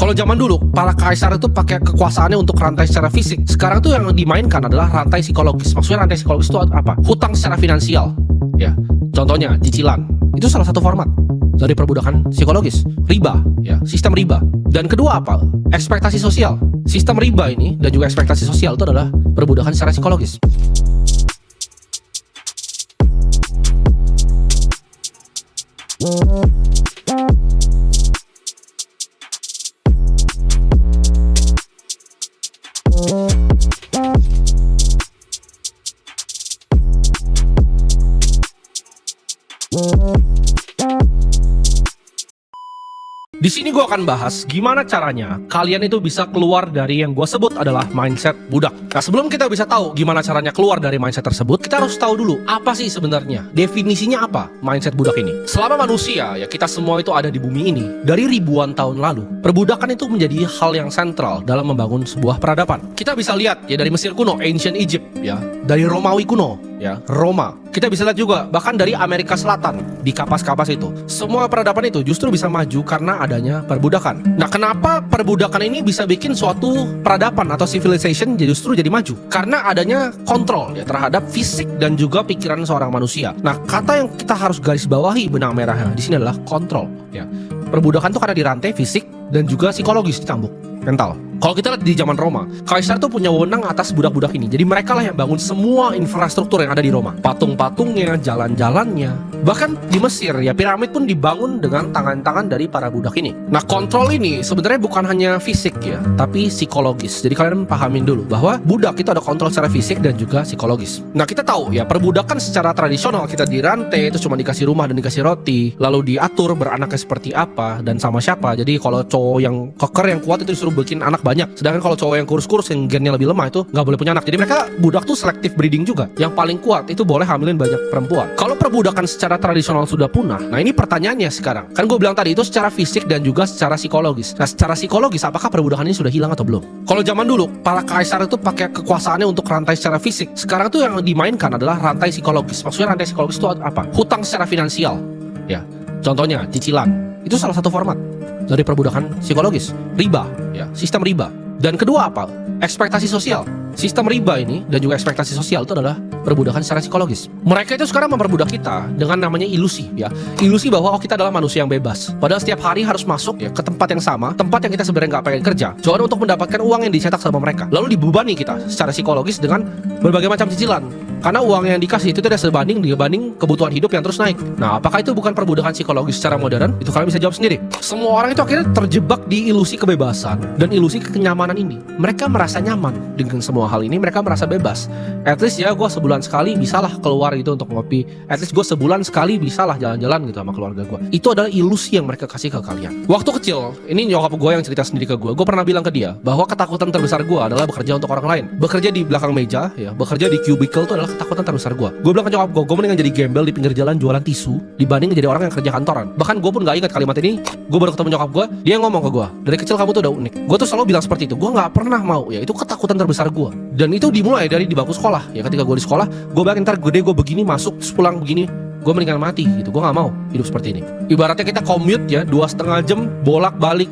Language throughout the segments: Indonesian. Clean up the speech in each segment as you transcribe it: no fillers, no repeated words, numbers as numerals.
Kalau zaman dulu, para kaisar itu pakai kekuasaannya untuk rantai secara fisik. Sekarang tuh yang dimainkan adalah rantai psikologis. Maksudnya rantai psikologis itu apa? Hutang secara finansial. Ya, contohnya cicilan. Itu salah satu format dari perbudakan psikologis. Riba, ya, sistem riba. Dan kedua apa? Ekspektasi sosial. Sistem riba ini dan juga ekspektasi sosial itu adalah perbudakan secara psikologis. Di sini gue akan bahas gimana caranya kalian itu bisa keluar dari yang gue sebut adalah mindset budak. Nah, sebelum kita bisa tahu gimana caranya keluar dari mindset tersebut, kita harus tahu dulu apa sih sebenarnya definisinya apa mindset budak ini. Selama manusia, ya kita semua itu ada di bumi ini dari ribuan tahun lalu, perbudakan itu menjadi hal yang sentral dalam membangun sebuah peradaban. Kita bisa lihat ya dari Mesir kuno, Ancient Egypt, ya, dari Romawi kuno, ya, Roma. Kita bisa lihat juga bahkan dari Amerika Selatan di kapas-kapas itu. Semua peradaban itu justru bisa maju karena adanya perbudakan. Nah, kenapa perbudakan ini bisa bikin suatu peradaban atau civilization justru jadi maju? Karena adanya kontrol ya terhadap fisik dan juga pikiran seorang manusia. Nah, kata yang kita harus garis bawahi benang merahnya di sini adalah kontrol. Ya, perbudakan itu karena dirantai fisik dan juga psikologis dicambuk, mental. Kalau kita lihat di zaman Roma, kaisar tuh punya wewenang atas budak-budak ini. Jadi mereka lah yang bangun semua infrastruktur yang ada di Roma. Patung-patungnya, jalan-jalannya. Bahkan di Mesir ya, piramid pun dibangun dengan tangan-tangan dari para budak ini. Nah, kontrol ini sebenarnya bukan hanya fisik ya, tapi psikologis. Jadi kalian pahamin dulu bahwa budak itu ada kontrol secara fisik dan juga psikologis. Nah, kita tahu ya, perbudakan secara tradisional kita dirantai, itu cuma dikasih rumah dan dikasih roti, lalu diatur beranaknya seperti apa dan sama siapa. Jadi kalau cowok yang keker yang kuat itu disuruh bikin anak banyak. Sedangkan kalau cowok yang kurus-kurus yang gennya lebih lemah itu nggak boleh punya anak. Jadi mereka budak tuh selective breeding juga. Yang paling kuat itu boleh hamilin banyak perempuan. Kalau perbudakan secara tradisional sudah punah, nah ini pertanyaannya sekarang. Kan gue bilang tadi itu secara fisik dan juga secara psikologis. Nah, secara psikologis apakah perbudakan ini sudah hilang atau belum? Kalau zaman dulu, para kaisar itu pakai kekuasaannya untuk rantai secara fisik. Sekarang tuh yang dimainkan adalah rantai psikologis. Maksudnya rantai psikologis itu apa? Hutang secara finansial. Ya, contohnya cicilan. Itu salah satu format dari perbudakan psikologis. Riba, ya, sistem riba. Dan kedua apa? Ekspektasi sosial. Sistem riba ini dan juga ekspektasi sosial itu adalah perbudakan secara psikologis. Mereka itu sekarang memperbudak kita dengan namanya ilusi, ya. Ilusi bahwa kita adalah manusia yang bebas. Padahal setiap hari harus masuk ya ke tempat yang sama, tempat yang kita sebenarnya nggak pengen kerja, cuma untuk mendapatkan uang yang dicetak sama mereka. Lalu dibebani kita secara psikologis dengan berbagai macam cicilan. Karena uang yang dikasih itu tidak sebanding dibanding kebutuhan hidup yang terus naik. Nah, apakah itu bukan perbudakan psikologis secara modern? Itu kalian bisa jawab sendiri. Semua orang itu akhirnya terjebak di ilusi kebebasan dan ilusi kenyamanan ini. Mereka merasa nyaman dengan semua hal ini, mereka merasa bebas. At least ya gue sebulan sekali bisalah keluar gitu untuk ngopi. At least gue sebulan sekali bisalah jalan-jalan gitu sama keluarga gue. Itu adalah ilusi yang mereka kasih ke kalian. Waktu kecil, ini nyokap gue yang cerita sendiri ke gue pernah bilang ke dia bahwa ketakutan terbesar gue adalah bekerja untuk orang lain. Bekerja di belakang meja, ya, bekerja di cubicle itu adalah ketakutan terbesar gue. Gue bilang ke nyokap gue mendingan jadi gembel di pinggir jalan jualan tisu dibanding jadi orang yang kerja kantoran. Bahkan gue pun gak ingat kalimat ini. Gue baru ketemu nyokap gue, dia ngomong ke gue, dari kecil kamu tuh udah unik. Gue tuh selalu bilang seperti itu. Gue gak pernah mau, ya itu ketakutan terbesar gue. Dan itu dimulai dari di bangku sekolah. Ya ketika gue di sekolah, gue bayangin ntar gede gue begini masuk, terus pulang begini, gue mendingan mati gitu. Gue gak mau hidup seperti ini. Ibaratnya kita commute ya 2,5 jam bolak-balik.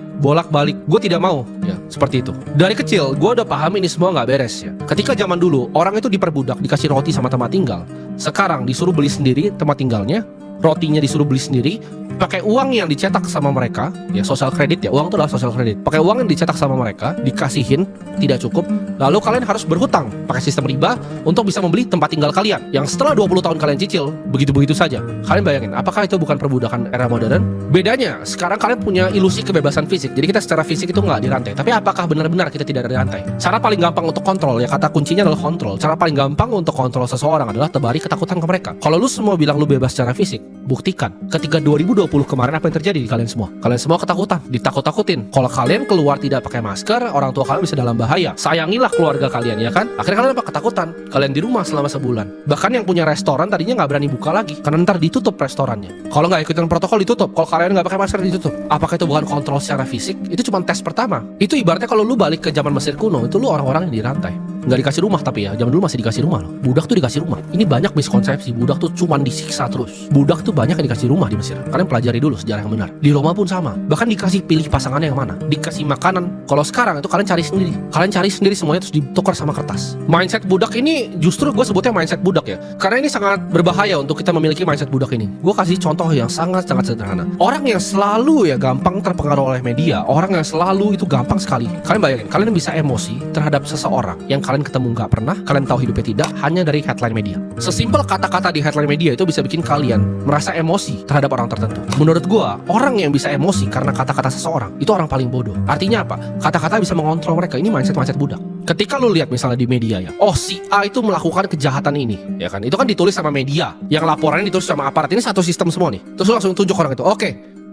Gue tidak mau ya seperti itu. Dari kecil gue udah paham ini semua nggak beres ya. Ketika zaman dulu orang itu diperbudak, dikasih roti sama tempat tinggal. Sekarang disuruh beli sendiri tempat tinggalnya, rotinya disuruh beli sendiri, pakai uang yang dicetak sama mereka, ya sosial kredit ya, uang itu adalah sosial kredit. Pakai uang yang dicetak sama mereka, dikasihin, tidak cukup, lalu kalian harus berhutang pakai sistem riba untuk bisa membeli tempat tinggal kalian yang setelah 20 tahun kalian cicil begitu-begitu saja. Kalian bayangin, apakah itu bukan perbudakan era modern? Bedanya, sekarang kalian punya ilusi kebebasan fisik. Jadi kita secara fisik itu nggak dirantai. Tapi apakah benar-benar kita tidak dirantai? Cara paling gampang untuk kontrol, ya kata kuncinya adalah kontrol. Cara paling gampang untuk kontrol seseorang adalah tebari ketakutan ke mereka. Kalau lu semua bilang lu bebas secara fisik, buktikan. Ketika 2020 kemarin apa yang terjadi di kalian semua? Kalian semua ketakutan, ditakut-takutin. Kalau kalian keluar tidak pakai masker, orang tua kalian bisa dalam bahaya. Sayangilah keluarga kalian, ya kan? Akhirnya kalian apa? Ketakutan. Kalian di rumah selama sebulan. Bahkan yang punya restoran tadinya nggak berani buka lagi karena ntar ditutup restorannya. Kalau nggak ikutin protokol ditutup. Kalau kalian nggak pakai masker ditutup. Apakah itu bukan kontrol secara fisik? Itu cuma tes pertama. Itu ibaratnya kalau lu balik ke zaman Mesir kuno, itu lu orang-orang yang dirantai. Nggak dikasih rumah tapi ya, zaman dulu masih dikasih rumah loh. Budak tuh dikasih rumah. Ini banyak miskonsepsi, budak tuh cuman disiksa terus. Budak tuh banyak yang dikasih rumah di Mesir. Kalian pelajari dulu sejarah yang benar. Di Roma pun sama. Bahkan dikasih pilih pasangannya yang mana, dikasih makanan. Kalau sekarang itu kalian cari sendiri. Kalian cari sendiri semuanya terus ditukar sama kertas. Mindset budak ini justru gue sebutnya mindset budak ya, karena ini sangat berbahaya untuk kita memiliki mindset budak ini. Gue kasih contoh yang sangat-sangat sederhana. Orang yang selalu ya gampang terpengaruh oleh media, orang yang selalu itu gampang sekali. Kalian bayangin, kalian bisa emosi terhadap seseorang yang kalian ketemu nggak pernah, kalian tahu hidupnya tidak, hanya dari headline media. Sesimpel kata-kata di headline media itu bisa bikin kalian merasa emosi terhadap orang tertentu. Menurut gue, orang yang bisa emosi karena kata-kata seseorang itu orang paling bodoh. Artinya apa? Kata-kata bisa mengontrol mereka. Ini mindset budak. Ketika lu lihat misalnya di media ya, oh si A itu melakukan kejahatan ini, ya kan? Itu kan ditulis sama media, yang laporannya ditulis sama aparat. Ini satu sistem semua nih. Terus lu langsung tunjuk orang itu, oke,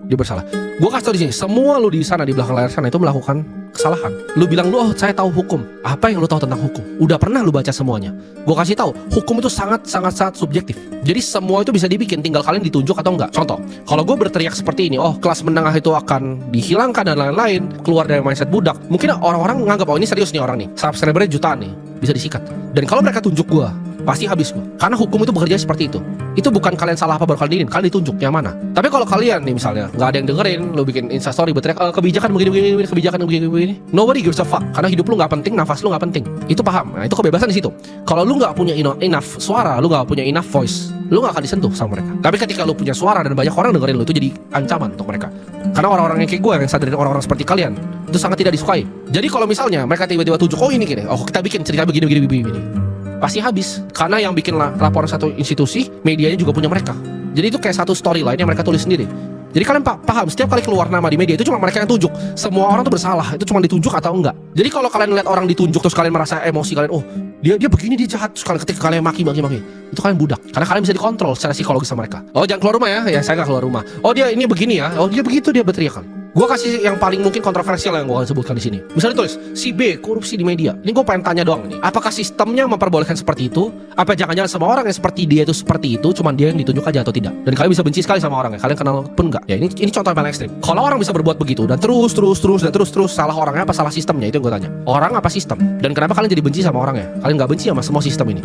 dia bersalah. Gue kasih tau di sini, semua lu di sana di belakang layar sana itu melakukan kesalahan. Lu bilang lu, oh saya tahu hukum. Apa yang lu tahu tentang hukum? Udah pernah lu baca semuanya? Gue kasih tahu, hukum itu sangat subjektif. Jadi semua itu bisa dibikin, tinggal kalian ditunjuk atau enggak. Contoh, kalau gue berteriak seperti ini, oh kelas menengah itu akan dihilangkan dan lain-lain, keluar dari mindset budak. Mungkin orang-orang nganggap, oh ini serius nih orang nih, subscribernya jutaan nih, bisa disikat. Dan kalau mereka tunjuk gue, pasti habis gue. Karena hukum itu bekerja seperti itu. Itu bukan kalian salah apa baru kalian kalian ditunjuk yang mana. Tapi kalau kalian nih misalnya nggak ada yang dengerin, lu bikin instastory berteriak kebijakan begini, kebijakan begini, nobody gives a fuck. Karena hidup lu nggak penting, nafas lu nggak penting. Itu paham. Nah itu kebebasan di situ. Kalau lu nggak punya enough suara, lu nggak punya enough voice, lu nggak akan disentuh sama mereka. Tapi ketika lu punya suara dan banyak orang dengerin lu, itu jadi ancaman untuk mereka. Karena orang-orang yang kayak gue yang sadarin orang-orang seperti kalian itu sangat tidak disukai. Jadi kalau misalnya mereka tiba-tiba tunjuk, oh ini gini, oh kita bikin cerita begini, pasti habis. Karena yang bikin laporan satu institusi, medianya juga punya mereka. Jadi itu kayak satu storyline yang mereka tulis sendiri. Jadi kalian paham, setiap kali keluar nama di media itu cuma mereka yang tunjuk. Semua orang tuh bersalah, itu cuma ditunjuk atau enggak. Jadi kalau kalian lihat orang ditunjuk terus kalian merasa emosi, kalian oh dia begini, dia jahat, terus ketika kalian maki, itu kalian budak. Karena kalian bisa dikontrol secara psikologis sama mereka. Oh jangan keluar rumah ya saya nggak keluar rumah. Oh dia ini begini ya, oh dia begitu, dia berteriak kan. Gue kasih yang paling mungkin kontroversial yang gue akan sebutkan di sini. Misalnya tulis si B korupsi di media. Ini gue pengen tanya doang nih. Apakah sistemnya memperbolehkan seperti itu? Apa jangan-jangan semua orang yang seperti dia itu seperti itu, cuman dia yang ditunjuk aja atau tidak? Dan kalian bisa benci sekali sama orang ya. Kalian kenal pun enggak? Ya ini contoh yang paling ekstrim. Kalau orang bisa berbuat begitu dan terus salah orangnya apa salah sistemnya, itu yang gue tanya. Orang apa sistem? Dan kenapa kalian jadi benci sama orangnya? Kalian nggak benci sama semua sistem ini?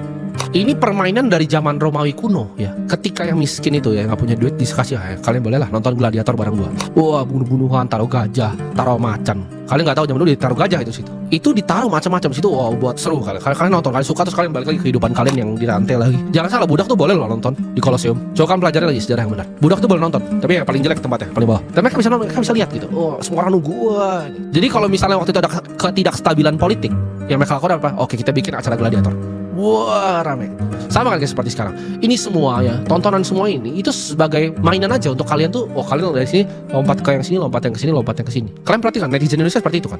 Ini permainan dari zaman Romawi kuno ya. Ketika yang miskin itu ya nggak punya duit dikasih ya, kalian bolehlah nonton gladiator bareng gua. Wah bunuh-bunuhan, taruh gajah, taruh macan. Kalian nggak tahu zaman dulu ditaruh gajah itu situ. Itu ditaruh macam-macam situ. Wow buat seru kalian nonton, kalian suka terus kalian balik lagi ke kehidupan kalian yang dirantai lagi. Jangan salah, budak tuh boleh loh nonton di Colosseum. Coba kalian pelajari lagi sejarah yang benar. Budak tuh boleh nonton, tapi yang paling jelek tempatnya paling bawah. Tapi mereka bisa lihat gitu. Oh semua orang nunggu gua. Jadi kalau misalnya waktu itu ada ketidakstabilan politik, yang mereka lakukan apa? Oke kita bikin acara gladiator. Wah rame. Sama kan kayak seperti sekarang. Ini semua ya, tontonan semua ini itu sebagai mainan aja untuk kalian tuh. Oh kalian dari sini lompat ke yang sini, lompat yang ke sini, lompat yang ke sini. Kalian perhatikan netizen Indonesia seperti itu kan.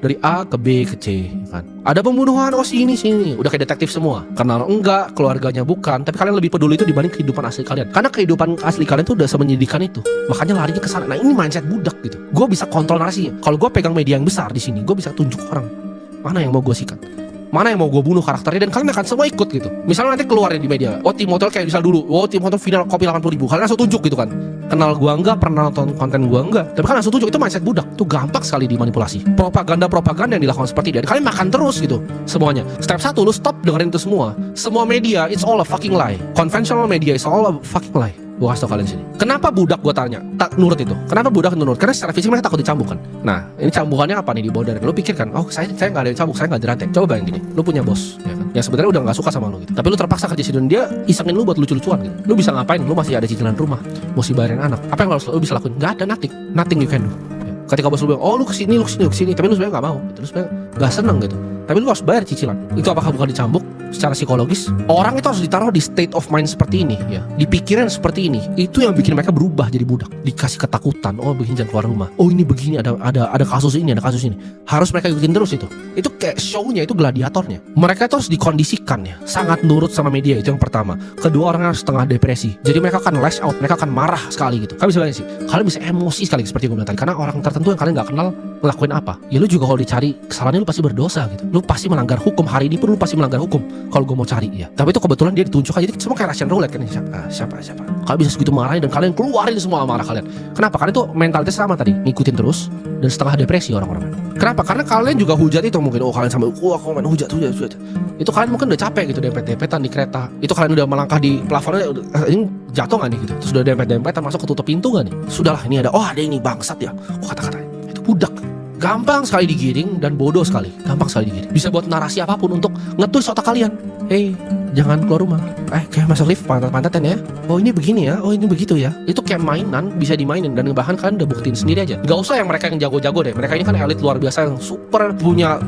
Dari A ke B ke C kan. Ada pembunuhan, oh sini. Udah kayak detektif semua. Kenal enggak, keluarganya bukan, tapi kalian lebih peduli itu dibanding kehidupan asli kalian. Karena kehidupan asli kalian tuh udah semenyedihkan itu. Makanya larinya ke sana. Nah, ini mindset budak gitu. Gue bisa kontrol narasinya. Kalau gue pegang media yang besar di sini, gue bisa tunjuk orang mana yang mau gue sikat, mana yang mau gue bunuh karakternya, dan kalian akan semua ikut gitu. Misalnya nanti keluarnya di media, oh Timothée kayak misal dulu, oh Timothée final kopi 80.000, kalian langsung tunjuk gitu kan. Kenal gue enggak, pernah nonton konten gue enggak, tapi kalian langsung tunjuk. Itu mindset budak, itu gampang sekali dimanipulasi. Propaganda yang dilakukan seperti dia, dan kalian makan terus gitu semuanya. Step 1, lu stop dengerin itu semua. Semua media, it's all a fucking lie. Conventional media is all a fucking lie. Gue kasih tau kalian sini. Kenapa budak, gue tanya, tak nurut itu? Kenapa budak nurut? Karena secara fisik mereka takut dicambuk kan. Nah, ini cambukannya apa nih di bawah dari? Lu pikir kan, oh saya nggak ada yang cambuk, saya nggak dirantai. Coba bayangin gini, lu punya bos, ya kan? Yang sebenarnya udah nggak suka sama lu gitu. Tapi lu terpaksa kerja sini dan dia isengin lu buat lucu-lucuan gitu. Lu bisa ngapain? Lu masih ada cicilan rumah, mesti bayarin anak. Apa yang harus lu bisa lakuin? Nggak ada, nothing you can do. Ketika bos lu bilang, oh lu kesini, tapi lu sebenarnya nggak mau, gitu. Lu sebenarnya nggak seneng gitu. Tapi lu harus bayar cicilan. Itu apakah bukan dicambuk secara psikologis? Orang itu harus ditaruh di state of mind seperti ini ya, di pikiran seperti ini. Itu yang bikin mereka berubah jadi budak. Dikasih ketakutan, oh begini jangan keluar rumah. Oh ini begini, ada kasus ini, ada kasus ini. Harus mereka ikutin terus itu. Itu kayak show-nya, itu gladiatornya. Mereka itu harus dikondisikan ya, sangat nurut sama media, itu yang pertama. Kedua, orang harus setengah depresi. Jadi mereka akan lash out, mereka akan marah sekali gitu. Kalian bisa bayangin sih, kalian bisa emosi sekali seperti yang gue bilang tadi. Karena orang tertentu yang kalian gak kenal ngelakuin apa, ya lu juga kalau dicari kesalahannya lu pasti berdosa gitu. Lu pasti melanggar hukum, hari ini pun lu pasti melanggar hukum. kalau gue mau cari ya. Tapi itu kebetulan dia ditunjuk aja, jadi semua kayak Russian roulette kan. Siapa? Kalian bisa segitu marahnya dan kalian keluarin semua amarah kalian. Kenapa? Karena itu mentalitas sama tadi, ngikutin terus dan setengah depresi orang-orang. Kenapa? Karena kalian juga hujat itu mungkin. Oh kalian sampai aku main hujat. Itu kalian mungkin udah capek gitu, dempet-dempetan di kereta. Itu kalian udah melangkah di plafonnya, ini jatuh nggak nih gitu. Terus udah dempet-dempetan masuk ke tutup pintu nggak nih? Sudahlah, ini ada ini bangsat ya. Kata-katanya itu budak. Gampang sekali digiring dan bodoh sekali. Gampang sekali digiring. Bisa buat narasi apapun untuk ngetulis otak kalian. Jangan keluar rumah. Kayak masuk lift pantat-pantatan ya. Oh ini begini ya. Oh ini begitu ya. Itu kayak mainan, bisa dimainin. Dan bahkan kalian udah buktiin sendiri aja. Gak usah yang mereka yang jago-jago deh. Mereka ini kan elit luar biasa yang super punya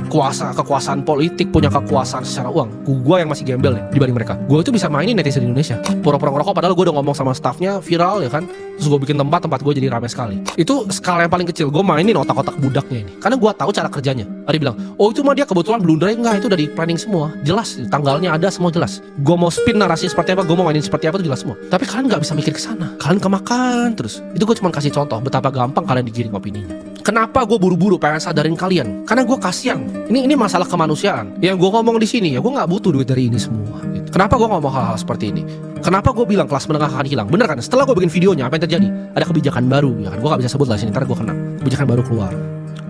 kekuasaan politik, punya kekuasaan secara uang. Gua yang masih gembel deh dibanding mereka. Gua itu bisa mainin netizen Indonesia. Pura-pura ngerokok padahal gue udah ngomong sama staffnya viral ya kan. Terus gue bikin tempat gue jadi ramai sekali. Itu skala yang paling kecil. Gue mainin otak-otak budaknya ini. Karena gue tahu cara kerjanya. Ada bilang, oh itu mah dia kebetulan blunder. Enggak, itu dari planning semua. Jelas, tanggalnya ada, semua jelas. Gue mau spin narasi seperti apa, gue mau mainin seperti apa, itu jelas semua. Tapi kalian nggak bisa mikir ke sana. Kalian kemakan terus. Itu gue cuma kasih contoh betapa gampang kalian digiring opininya. Kenapa gue buru-buru pengen sadarin kalian? Karena gue kasihan. Ini masalah kemanusiaan. Yang gue ngomong di sini ya, gue nggak butuh duit dari ini semua. Gitu. Kenapa gue ngomong hal-hal seperti ini? Kenapa gue bilang kelas menengah akan hilang? Bener kan? Setelah gue bikin videonya, apa yang terjadi? Ada kebijakan baru, ya kan? Gue gak bisa sebut lah sini, ntar gue kena. Kebijakan baru keluar,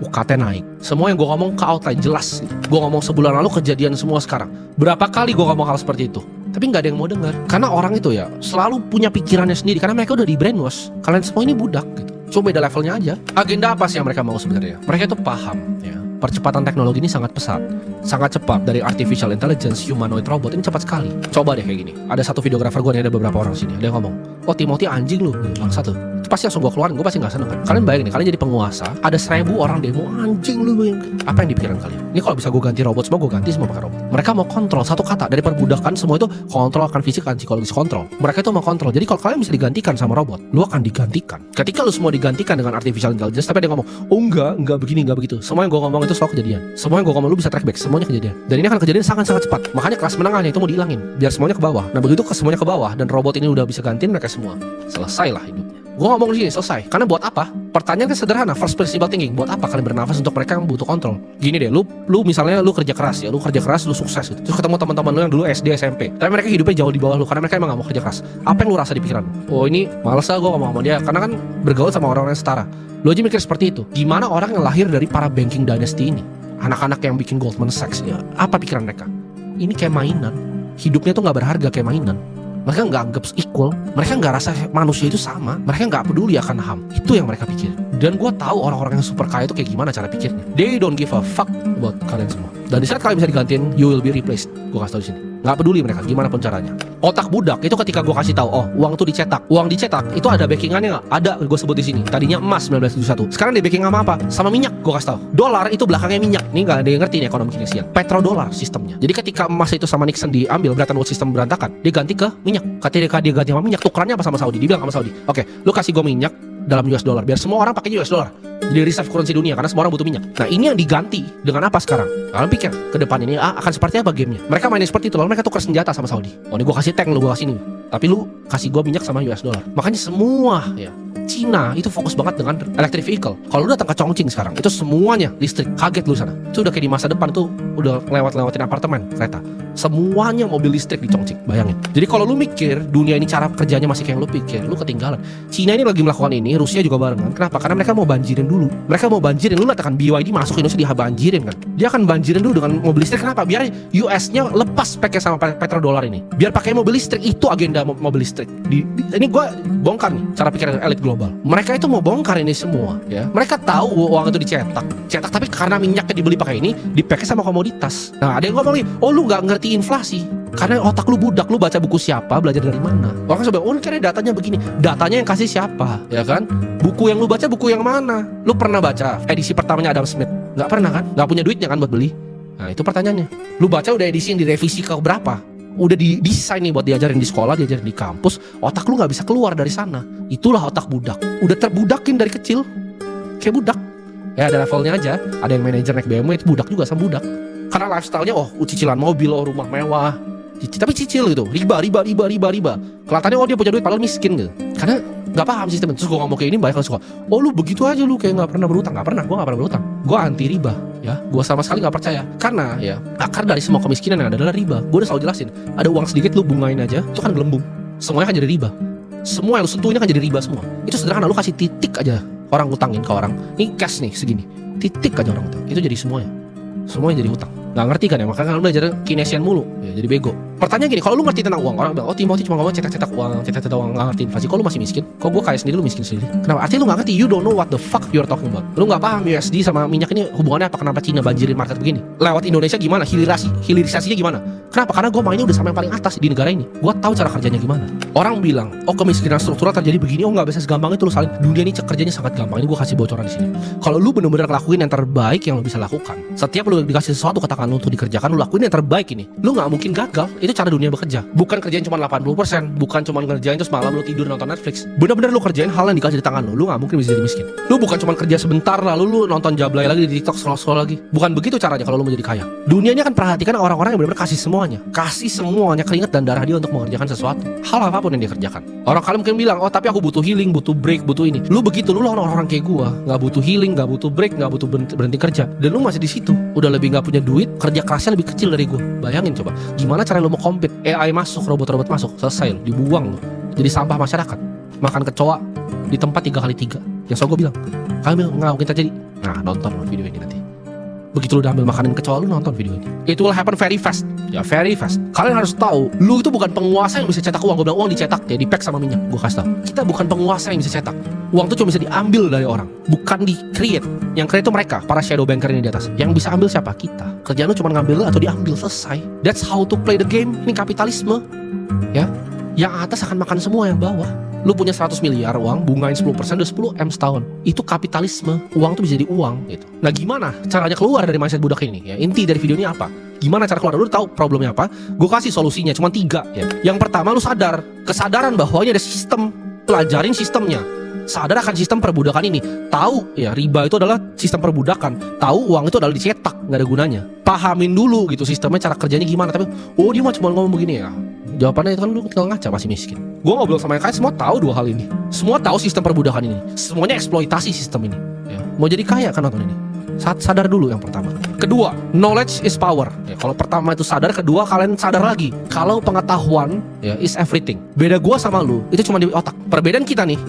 UKT naik. Semua yang gue ngomong ke outline jelas. Gue ngomong sebulan lalu, kejadian semua sekarang. Berapa kali gue ngomong hal seperti itu? Tapi gak ada yang mau dengar. Karena orang itu ya selalu punya pikirannya sendiri. Karena mereka udah di brainwash. Kalian semua ini budak gitu. Coba beda levelnya aja. Agenda apa sih yang mereka mau sebenarnya? Mereka itu paham ya. Percepatan teknologi ini sangat pesat, sangat cepat. Dari artificial intelligence, humanoid robot ini cepat sekali. Coba deh kayak gini. Ada satu videografer gue nih, ada beberapa orang sini. Ada yang ngomong, oh Timothy anjing lu, bangsa tuh. Itu pasti langsung gue keluarin, gue pasti gak seneng kan. Kalian bayangin nih, kalian jadi penguasa, ada 1000 orang demo, anjing lu. Apa yang dipikiran kalian? Ini kalau bisa gue ganti robot semua, gue ganti semua pakai robot. Mereka mau kontrol, satu kata, dari perbudakan semua itu kontrol akan fisik, akan psikologis, kontrol. Mereka itu mau kontrol. Jadi kalau kalian bisa digantikan sama robot, lu akan digantikan. Ketika lu semua digantikan dengan artificial intelligence, tapi ada yang ngomong, oh enggak begini, enggak begitu. Semua yang gue ngomong itu selalu kejadian. Semua yang gue ngomong lu bisa track back, semuanya kejadian. Dan ini akan kejadian sangat-sangat cepat. Makanya kelas menengahnya itu mau dihilangin, biar semuanya ke bawah. Nah begitu semuanya ke bawah dan robot ini udah bisa gantiin mereka semua, selesai lah hidupnya. Gue ngomong di sini selesai. Karena buat apa? Pertanyaan kan sederhana, first principle thinking. Buat apa kalian bernafas untuk mereka yang butuh kontrol? Gini deh, lu misalnya lu kerja keras ya, lu sukses gitu. Terus ketemu teman-teman lu yang dulu SD, SMP. Tapi mereka hidupnya jauh di bawah lu karena mereka emang gak mau kerja keras. Apa yang lu rasa di pikiran lu? Oh ini males lah gue ngomong sama dia, karena kan bergaul sama orang-orang yang setara. Lu aja mikir seperti itu. Gimana orang yang lahir dari para banking dynasty ini? Anak-anak yang bikin Goldman Sachs ya, apa pikiran mereka? Ini kayak mainan. Hidupnya tuh gak berharga kayak mainan. Mereka nggak anggap equal, mereka nggak rasa manusia itu sama, mereka nggak peduli akan HAM. Itu yang mereka pikir. Dan gue tahu orang-orang yang super kaya itu kayak gimana cara pikirnya. They don't give a fuck buat kalian semua. Dan di saat kalian bisa digantiin, you will be replaced. Gue kasih tau di sini. Nggak peduli mereka gimana pun caranya. Otak budak itu ketika gue kasih tahu, oh uang tuh dicetak. Uang dicetak itu ada backingannya nggak? Ada, gue sebut di sini. Tadinya emas 1971. Sekarang di backing sama apa? Sama minyak. Gue kasih tahu. Dolar itu belakangnya minyak. Ini nggak ada yang ngerti nih ekonomi Keynesian. Petrodolar sistemnya. Jadi ketika emas itu sama Nixon diambil, Bretton Woods sistem berantakan. Dia ganti ke minyak. Ketika dia ganti sama minyak, tukerannya apa sama Saudi? Dibilang sama Saudi, oke, lu kasih gue minyak dalam US dollar, biar semua orang pakai US dollar. Jadi reserve currency dunia, karena semua orang butuh minyak. Nah ini yang diganti dengan apa sekarang? Kalian pikir ke depan ini akan seperti apa gamenya? Mereka mainin seperti itu, lalu mereka tukar senjata sama Saudi. Oh ini gue kasih tank, lu gue kasih ini. Tapi lu kasih gue minyak sama US dollar. Makanya semua ya Cina itu fokus banget dengan electric vehicle. Kalau lu datang ke Chongqing sekarang, itu semuanya listrik. Kaget lu sana. Itu udah kayak di masa depan tuh udah lewatin apartemen, kereta. Semuanya mobil listrik di Chongqing, bayangin. Jadi kalau lu mikir dunia ini cara kerjanya masih kayak yang lu pikir, lu ketinggalan. Cina ini lagi melakukan ini, Rusia juga barengan. Kenapa? Karena mereka mau banjirin dulu. Mereka mau banjirin, lu katakan BYD masuk ke Indonesia dia banjirin kan. Dia akan banjirin dulu dengan mobil listrik. Kenapa? Biar US-nya lepas pakai sama petrodolar ini. Biar pakai mobil listrik, itu agenda mobil listrik. Ini gue bongkar nih cara pikir elit global. Mereka itu mau bongkar ini semua ya. Mereka tahu uang itu cetak tapi karena minyaknya dibeli pakai ini, dipakai sama komoditas. Nah ada yang ngomong nih, oh lu nggak ngerti inflasi karena otak lu budak. Lu baca buku siapa, belajar dari mana? Orang coba, oh kira datanya begini. Datanya yang kasih siapa, ya kan? Buku yang lu baca buku yang mana? Lu pernah baca edisi pertamanya Adam Smith? Nggak pernah kan? Nggak punya duitnya kan buat beli. Nah itu pertanyaannya. Lu baca udah edisi yang direvisi ke berapa? Udah didesain nih buat diajarin di sekolah, diajarin di kampus. Otak lu gak bisa keluar dari sana. Itulah otak budak. Udah terbudakin dari kecil, kayak budak. Ya ada levelnya aja. Ada yang manajer naik BMW itu budak juga sama budak. Karena lifestyle-nya cicilan mobil, rumah mewah. Tapi cicil gitu, riba. Kelihatannya dia punya duit padahal miskin gitu. Karena gak paham sistemnya. Terus gue ngomong kayak ini banyak yang suka, oh lu begitu aja lu kayak gak pernah berutang. Gak pernah, gue gak pernah berutang. Gue anti riba. Ya, gue sama sekali nggak percaya. Karena ya akar dari semua kemiskinan yang ada adalah riba. Gue udah selalu jelasin. Ada uang sedikit lu bungain aja, itu kan gelembung. Semuanya kan jadi riba. Semua yang lu sentuhnya kan jadi riba semua. Itu sederhana, lu kasih titik aja orang ngutangin ke orang. Ini cash nih segini. Titik aja orang utang. Itu jadi semuanya. Semuanya jadi hutang. Nggak ngerti kan ya, makanya lu belajar Keynesian mulu ya, jadi bego. Pertanyaan gini, kalau lu ngerti tentang uang, orang bilang, oh Timothy cuma ngomong cetak-cetak uang, nggak ngerti inflasi. Kok lu masih miskin? Kok gue kaya sendiri, lu miskin sendiri? Kenapa? Artinya lu nggak ngerti, you don't know what the fuck you're talking about. Lu nggak paham USD sama minyak ini hubungannya apa, kenapa Cina banjirin market begini. Lewat Indonesia gimana, hilirisasinya gimana? Kenapa? Karena gue mainnya udah sampai yang paling atas di negara ini. Gue tahu cara kerjanya gimana. Orang bilang, oh kemiskinan struktural terjadi begini, oh nggak bisa segampang itu lu salin. Dunia ini kerjanya sangat gampang. Ini gue kasih bocoran di sini. Kalau lu benar-benar ngelakuin yang terbaik yang lu bisa lakukan, setiap lu dikasih sesuatu ke tangan lu untuk dikerjakan, lu lakuin yang terbaik ini, lu nggak mungkin gagal. Itu cara dunia bekerja. Bukan kerjain cuma 80%, bukan cuma ngerjain terus malam lu tidur nonton Netflix. Bener-bener lu kerjain hal yang dikasih di tangan lu nggak mungkin bisa jadi miskin. Lu bukan cuma kerja sebentar lalu lu nonton jablay lagi di TikTok, scroll lagi. Bukan begitu caranya kalau lu mau jadi kaya. Dunia ini kan perhatikan orang-orang yang benar-benar kasih semuanya keringat dan darah dia untuk mengerjakan sesuatu, hal apapun yang dia kerjakan. Orang kalian mungkin bilang, oh tapi aku butuh healing, butuh break, butuh ini. Lu begitu, lu orang-orang kayak gua, nggak butuh healing, nggak butuh break, nggak butuh berhenti kerja, dan lu masih di situ, udah lebih nggak punya duit, kerja kerasnya lebih kecil dari gua. Bayangin coba, gimana cara lu mau compete? AI masuk, robot-robot masuk, selesai lu, dibuang lu, jadi sampah masyarakat. Makan kecoa di tempat 3x3. Yang so gua bilang, kalian nggak mungkin terjadi. Nah, nonton video ini nanti. Begitu lu udah ambil makanan kecoa, lu nonton video ini. It will happen very fast. Ya, very fast. Kalian harus tahu, lu itu bukan penguasa yang bisa cetak uang. Gue bilang uang dicetak, ya di-pack sama minyak. Gue kasih tahu, kita bukan penguasa yang bisa cetak. Uang itu cuma bisa diambil dari orang, bukan di-create. Yang create itu mereka, para shadow banker ini di atas. Yang bisa ambil siapa? Kita. Kerjaan lu cuma ngambil atau diambil, selesai. That's how to play the game. Ini kapitalisme. Ya, yang atas akan makan semua yang bawah. Lu punya 100 miliar uang, bungain 10%, udah 10 M setahun. Itu kapitalisme. Uang tuh bisa jadi uang gitu. Nah gimana caranya keluar dari mindset budak ini? Ya, inti dari video ini apa? Gimana cara keluar? Lu tahu problemnya apa? Gue kasih solusinya, cuma 3 ya. Yang pertama, lu sadar. Kesadaran bahwa ini ada sistem. Pelajarin sistemnya. Sadar akan sistem perbudakan ini. Tahu ya, riba itu adalah sistem perbudakan. Tahu uang itu adalah dicetak, nggak ada gunanya. Pahamin dulu gitu sistemnya, cara kerjanya gimana. Tapi, oh dia cuma ngomong begini ya. Jawabannya itu kan lu tinggal ngaca, masih miskin. Gue ngobrol sama yang kaya, semua tahu 2 hal ini. Semua tahu sistem perbudakan ini. Semuanya eksploitasi sistem ini ya. Mau jadi kaya kan nonton ini. Sadar dulu yang pertama. Kedua, knowledge is power ya. Kalau pertama itu sadar, kedua kalian sadar lagi kalau pengetahuan ya is everything. Beda gue sama lu, itu cuma di otak. Perbedaan kita nih,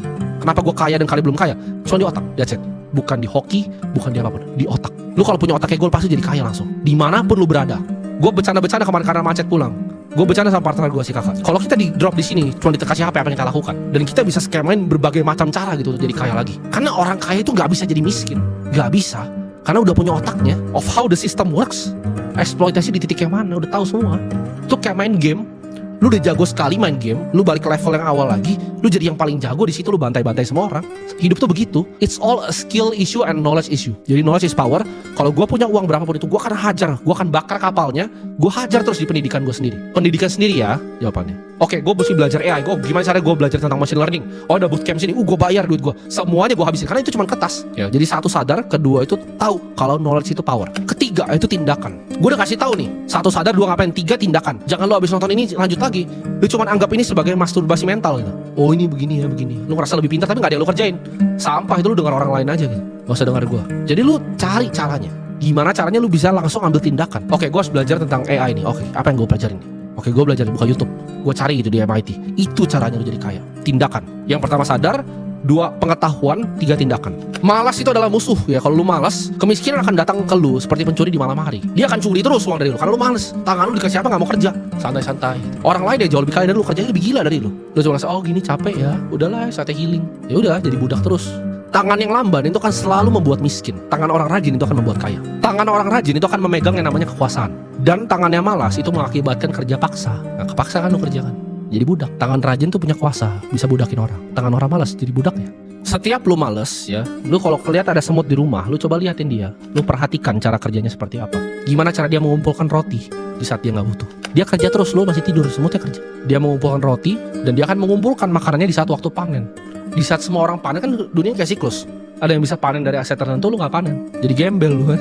kenapa gue kaya dan kalian belum kaya, cuma di otak, that's it. Bukan di hoki, bukan di apapun, di otak. Lu kalau punya otak kayak gue pasti jadi kaya langsung, dimanapun lu berada. Gue bercanda-bercanda kemarin karena macet pulang. Gue bercanda sama partner gue si kakak. Kalau kita di drop di sini, cuma dikasih HP apa yang kita lakukan, dan kita bisa skemain berbagai macam cara gitu untuk jadi kaya lagi. Karena orang kaya itu nggak bisa jadi miskin, nggak bisa. Karena udah punya otaknya of how the system works. Eksploitasi di titik yang mana udah tahu semua. Itu kayak main game. Lu udah jago sekali main game, lu balik ke level yang awal lagi, lu jadi yang paling jago di situ, lu bantai-bantai semua orang. Hidup tuh begitu. It's all a skill issue and knowledge issue. Jadi knowledge is power. Kalau gue punya uang berapapun itu, gue akan hajar, gue akan bakar kapalnya, gue hajar terus di pendidikan gue sendiri. Pendidikan sendiri ya, jawabannya. Oke, gue mesti belajar AI. Gue gimana cara gue belajar tentang machine learning? Oh, ada bootcamp sini. Gue bayar duit gue. Semuanya gue habisin karena itu cuma kertas. Ya, jadi satu sadar, kedua itu tahu kalau knowledge itu power. Ketiga itu tindakan. Gue udah kasih tahu nih. Satu sadar, dua ngapain, tiga tindakan. Jangan lo abis nonton ini lanjut lagi. Lu cuma anggap ini sebagai masturbasi mental gitu. Oh, ini begini ya, begini. Lu ngerasa lebih pintar tapi nggak ada yang lu kerjain. Sampah itu lu dengar orang lain aja gitu. Gak usah dengar gue. Jadi lu cari caranya. Gimana caranya lu bisa langsung ambil tindakan. Oke, gue harus belajar tentang AI nih. Oke, apa yang gue pelajarin nih? Oke, gue belajar buka YouTube. Gue cari gitu di MIT. Itu caranya lu jadi kaya. Tindakan. Yang pertama sadar, dua pengetahuan, tiga tindakan. Malas itu adalah musuh ya. Kalau lu malas, kemiskinan akan datang ke lu seperti pencuri di malam hari. Dia akan curi terus uang dari lu karena lu malas. Tangan lu dikasih apa nggak mau kerja. Santai-santai. Orang lain dia jauh lebih kaya dari lu, kerjanya lebih gila dari lu. Lu cuma ngerasa, oh gini capek ya. Udahlah, saatnya healing. Ya udah, jadi budak terus. Tangan yang lamban itu akan selalu membuat miskin. Tangan orang rajin itu akan membuat kaya. Tangan orang rajin itu akan memegang yang namanya kekuasaan. Dan tangannya malas itu mengakibatkan kerja paksa. Nah, kepaksa kan lu kerja kan. Jadi budak. Tangan rajin tuh punya kuasa, bisa budakin orang. Tangan orang malas jadi budaknya. Setiap lu males ya, lu kalau kelihatan ada semut di rumah, lu coba liatin dia. Lu perhatikan cara kerjanya seperti apa. Gimana cara dia mengumpulkan roti di saat dia nggak butuh. Dia kerja terus, lu masih tidur, semutnya kerja. Dia mengumpulkan roti dan dia akan mengumpulkan makanannya di saat waktu panen. Di saat semua orang panen kan dunia kayak siklus. Ada yang bisa panen dari aset tertentu, lu gak panen. Jadi gembel lu kan.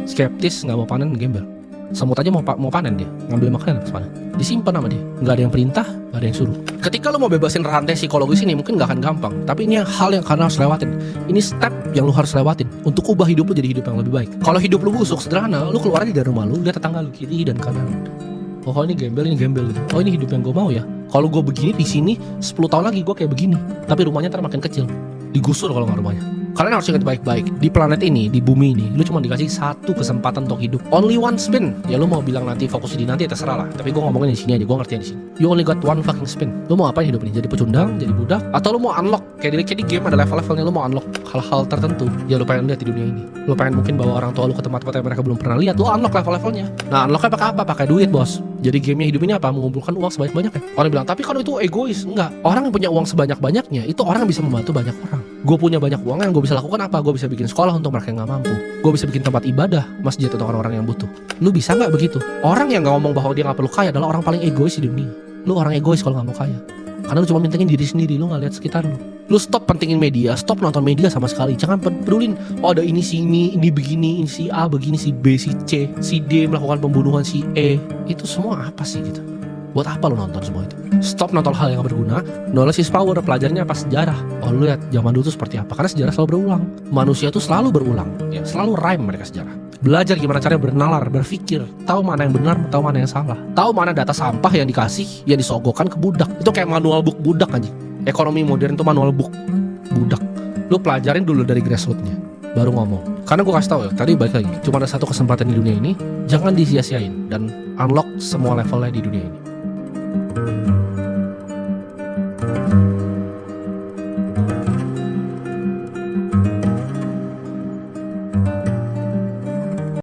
Skeptis, gak mau panen, gembel. Semut aja mau panen dia, ngambil makanan pas panen. Disimpan sama dia, nggak ada yang perintah, nggak ada yang suruh. Ketika lo mau bebasin rantai psikologis ini mungkin nggak akan gampang, tapi ini hal yang kalian harus lewatin. Ini step yang lo harus lewatin untuk ubah hidup lo jadi hidup yang lebih baik. Kalau hidup lo busuk, sederhana, lo keluar aja dari rumah lo, lihat tetangga lo kiri dan kanan. Oh ini gembel gitu. Oh ini hidup yang gue mau ya. Kalau gue begini di sini 10 tahun lagi gue kayak begini, tapi rumahnya ntar makin kecil, digusur kalau nggak rumahnya. Kalian harus ingat baik-baik, di planet ini, di bumi ini, lu cuma dikasih satu kesempatan untuk hidup. Only one spin. Ya lu mau bilang nanti fokus di nanti, ya terserah lah. Tapi gue ngomongin di sini aja, gue ngerti di sini. You only got one fucking spin. Lu mau apain hidup ini? Jadi pecundang, jadi budak, atau lu mau unlock? Kayak di game ada level-levelnya, lu mau unlock hal-hal tertentu. Ya lu pengen lihat di dunia ini. Lu pengen mungkin bawa orang tua lu ke tempat-tempat yang mereka belum pernah lihat. Lu unlock level-levelnya. Nah unlocknya pakai apa? Pakai duit bos. Jadi gamenya hidup ini apa? Mengumpulkan uang sebanyak-banyaknya. Orang bilang, tapi kan itu egois. Enggak. Orang yang punya uang sebanyak-banyaknya itu orang yang bisa membantu banyak orang. Gue punya banyak uang, yang gue bisa lakukan apa? Gue bisa bikin sekolah untuk mereka yang gak mampu. Gue bisa bikin tempat ibadah, masjid untuk orang-orang yang butuh. Lu bisa gak begitu? Orang yang gak ngomong bahwa dia gak perlu kaya adalah orang paling egois di dunia. Lu orang egois kalau gak mau kaya. Karena lu cuma pentingin diri sendiri, lu gak lihat sekitar lu. Lu stop pentingin media, stop nonton media sama sekali. Jangan pedulin, oh ada ini si ini begini, ini si A begini, si B, si C, si D melakukan pembunuhan si E. Itu semua apa sih gitu? Buat apa lu nonton semua itu? Stop nonton hal yang gak berguna. Knowledge is power. Pelajarnya apa? Sejarah. Oh lu lihat zaman dulu tuh seperti apa? Karena sejarah selalu berulang. Manusia tuh selalu berulang ya, selalu rhyme mereka sejarah. Belajar gimana caranya bernalar, berpikir, tahu mana yang benar, tahu mana yang salah, tahu mana data sampah yang dikasih, yang disogokkan ke budak. Itu kayak manual book budak aja. Ekonomi modern tuh manual book budak. Lu pelajarin dulu dari grassrootsnya, baru ngomong. Karena gue kasih tahu ya, tadi balik lagi, cuma ada satu kesempatan di dunia ini, jangan disia-siain dan unlock semua levelnya di dunia ini.